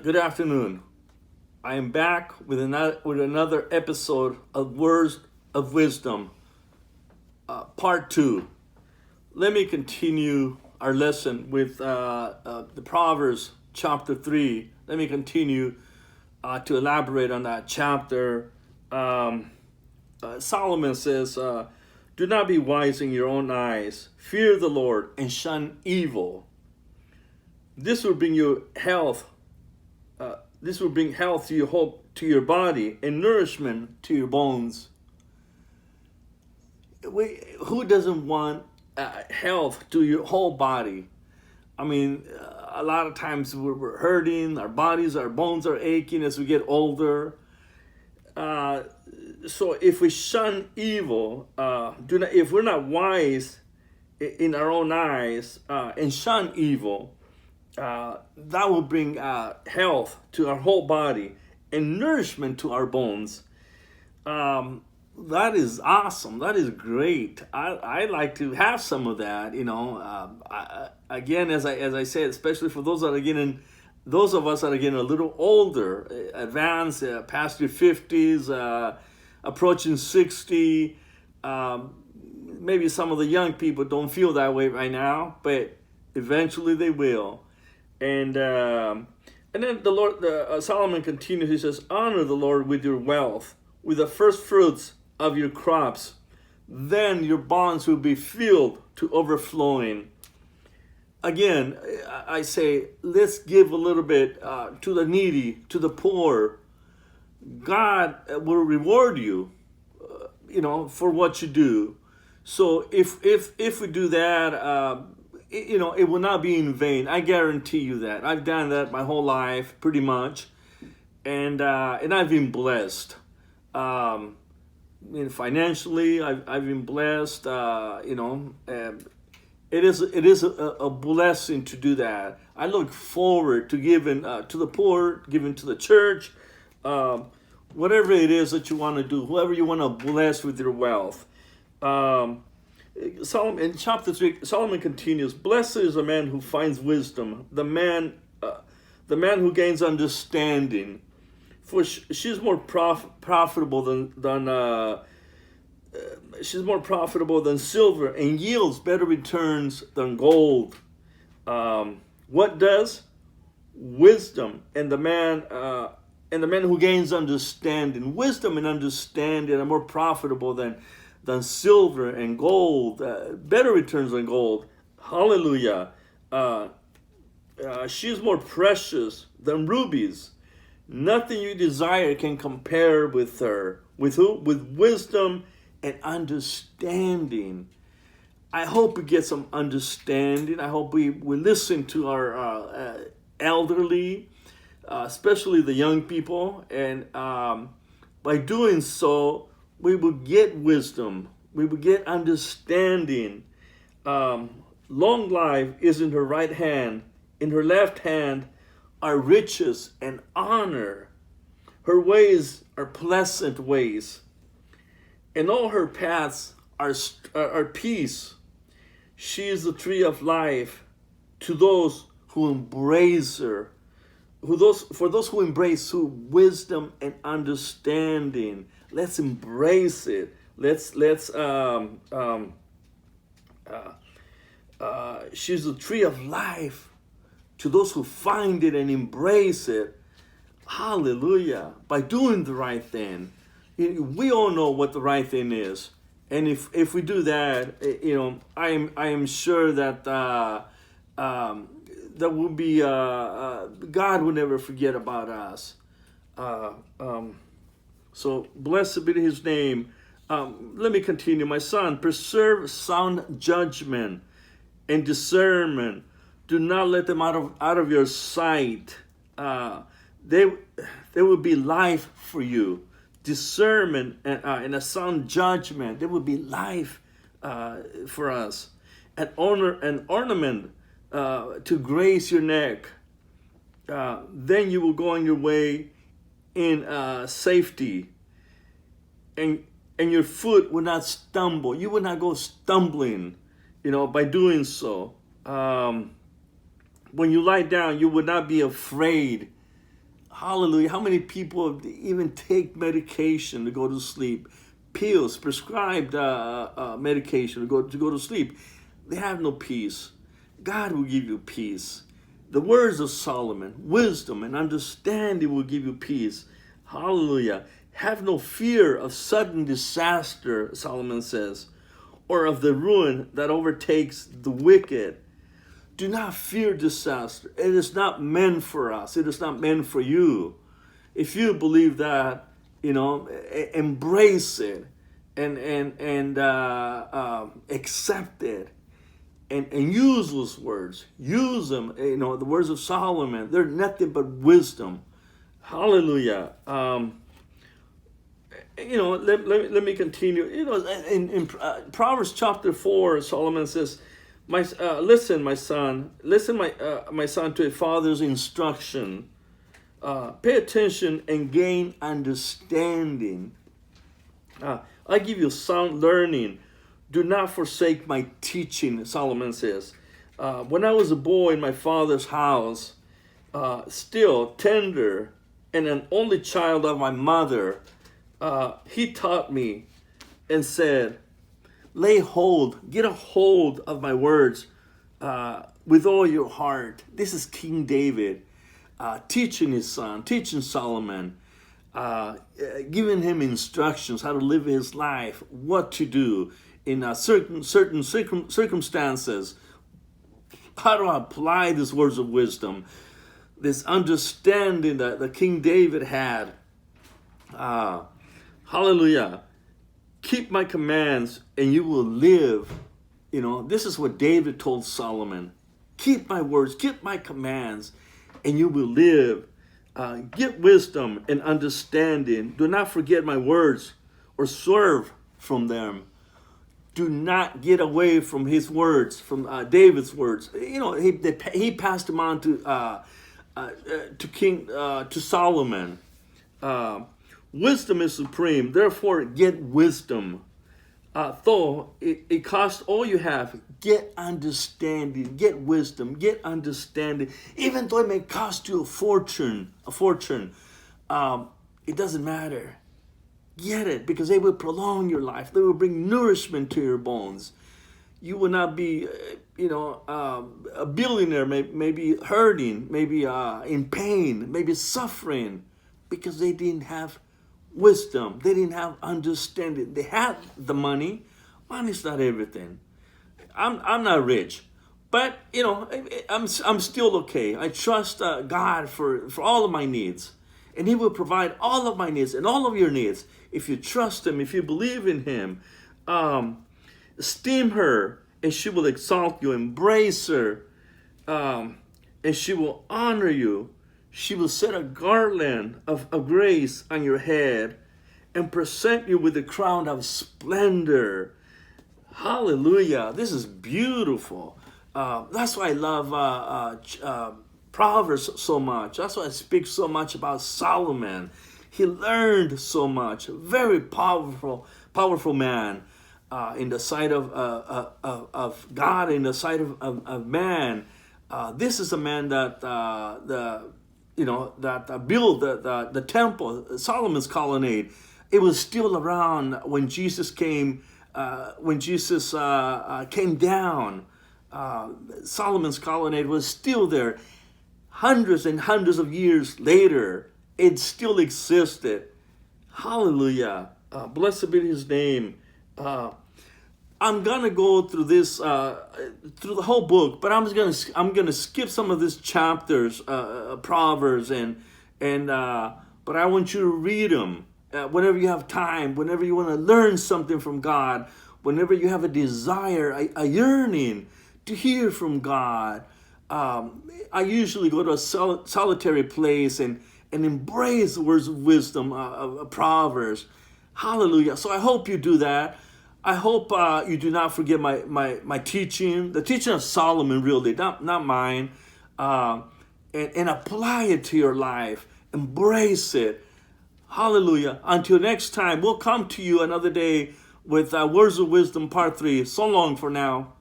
Good afternoon. I am back with another episode of Words of Wisdom, Part 2. Let me continue our lesson with the Proverbs chapter 3. Let me continue to elaborate on that chapter. Solomon says, do not be wise in your own eyes. Fear the Lord and shun evil. This will bring you health. This will bring health to your body and nourishment to your bones. Who doesn't want health to your whole body? I mean, a lot of times we're hurting, our bones are aching as we get older. So if we shun evil, if we're not wise in our own eyes and shun evil, that will bring health to our whole body and nourishment to our bones. That is awesome. That is great. I like to have some of that. Again, as I said, especially for those of us that are getting a little older, advanced, past your 50s, approaching 60. Maybe some of the young people don't feel that way right now, but eventually they will. And then Solomon continues. He says, honor the Lord with your wealth, with the first fruits of your crops. Then your barns will be filled to overflowing. Again, I say, let's give a little bit to the needy, to the poor. God will reward you, for what you do. So if we do that, it will not be in vain. I guarantee you that. I've done that my whole life, pretty much, and I've been blessed. Financially, I've been blessed. It is a blessing to do that. I look forward to giving to the poor, giving to the church, whatever it is that you want to do, whoever you want to bless with your wealth. Solomon, in chapter 3, Solomon continues, blessed is the man who finds wisdom, the man who gains understanding, for she's more profitable than silver and yields better returns than gold. What does wisdom and the man who gains understanding? Wisdom and understanding are more profitable than silver and gold, better returns than gold. Hallelujah. She's more precious than rubies. Nothing you desire can compare with her. With who? With wisdom and understanding. I hope we get some understanding. I hope we listen to our elderly, especially the young people. And by doing so, we will get wisdom. We will get understanding. Long life is in her right hand. In her left hand are riches and honor. Her ways are pleasant ways. And all her paths are peace. She is the tree of life to those who embrace her. For those who embrace wisdom and understanding. Let's embrace it. She's the tree of life to those who find it and embrace it. Hallelujah. By doing the right thing. We all know what the right thing is. And if we do that, I am sure that that will be, God will never forget about us. So blessed be his name. Let me continue. My son, preserve sound judgment and discernment. Do not let them out of your sight. They will be life for you. Discernment and a sound judgment. There will be life for us. An ornament to grace your neck. Then you will go on your way in safety, and your foot will not stumble. You will not go stumbling, by doing so. When you lie down, you will not be afraid Hallelujah. How many people even take medication to go to sleep? Pills, prescribed medication to go to sleep. They have no peace. God will give you peace. The words of Solomon, wisdom and understanding will give you peace. Hallelujah. Have no fear of sudden disaster, Solomon says, or of the ruin that overtakes the wicked. Do not fear disaster. It is not meant for us. It is not meant for you. If you believe that, embrace it and accept it and use those words. Use them. The words of Solomon. They're nothing but wisdom. Hallelujah. Let me continue. In Proverbs chapter 4, Solomon says, listen, my son, my son, to a father's instruction. Pay attention and gain understanding. I give you sound learning. Do not forsake my teaching, Solomon says. When I was a boy in my father's house, still tender and an only child of my mother, he taught me and said, get a hold of my words with all your heart. This is King David teaching his son, teaching Solomon, giving him instructions how to live his life, what to do in certain circumstances, how to apply these words of wisdom, this understanding that the King David had. Hallelujah. Keep my commands and you will live. This is what David told Solomon. Keep my words, keep my commands, and you will live. Get wisdom and understanding. Do not forget my words or swerve from them. Do not get away from his words, from David's words. He passed them on to Solomon. Wisdom is supreme, therefore get wisdom. Though it costs all you have, get understanding, get wisdom, get understanding. Even though it may cost you a fortune, it doesn't matter. Get it, because they will prolong your life. They will bring nourishment to your bones. You will not be, a billionaire, maybe hurting, maybe in pain, maybe suffering, because they didn't have wisdom. They didn't have understanding. They had the money. Money's not everything. I'm not rich, but I'm still okay. I trust God for all of my needs, and He will provide all of my needs and all of your needs if you trust Him, if you believe in Him. Esteem her, and she will exalt you. Embrace her, and she will honor you. She will set a garland of grace on your head and present you with a crown of splendor. Hallelujah. This is beautiful. That's why I love Proverbs so much. That's why I speak so much about Solomon. He learned so much. A very powerful man in the sight of God, in the sight of man. This is a man that built the temple, Solomon's colonnade. It was still around when Jesus came. When Jesus came down, Solomon's colonnade was still there. Hundreds and hundreds of years later, it still existed. Hallelujah! Blessed be His name. I'm gonna go through this through the whole book, but I'm gonna skip some of these chapters, Proverbs, but I want you to read them whenever you have time, whenever you want to learn something from God, whenever you have a desire, a yearning to hear from God. I usually go to a solitary place and embrace the words of wisdom, of Proverbs. Hallelujah! So I hope you do that. I hope you do not forget my teaching, the teaching of Solomon, really, not mine, and apply it to your life. Embrace it. Hallelujah. Until next time, we'll come to you another day with Words of Wisdom Part 3. So long for now.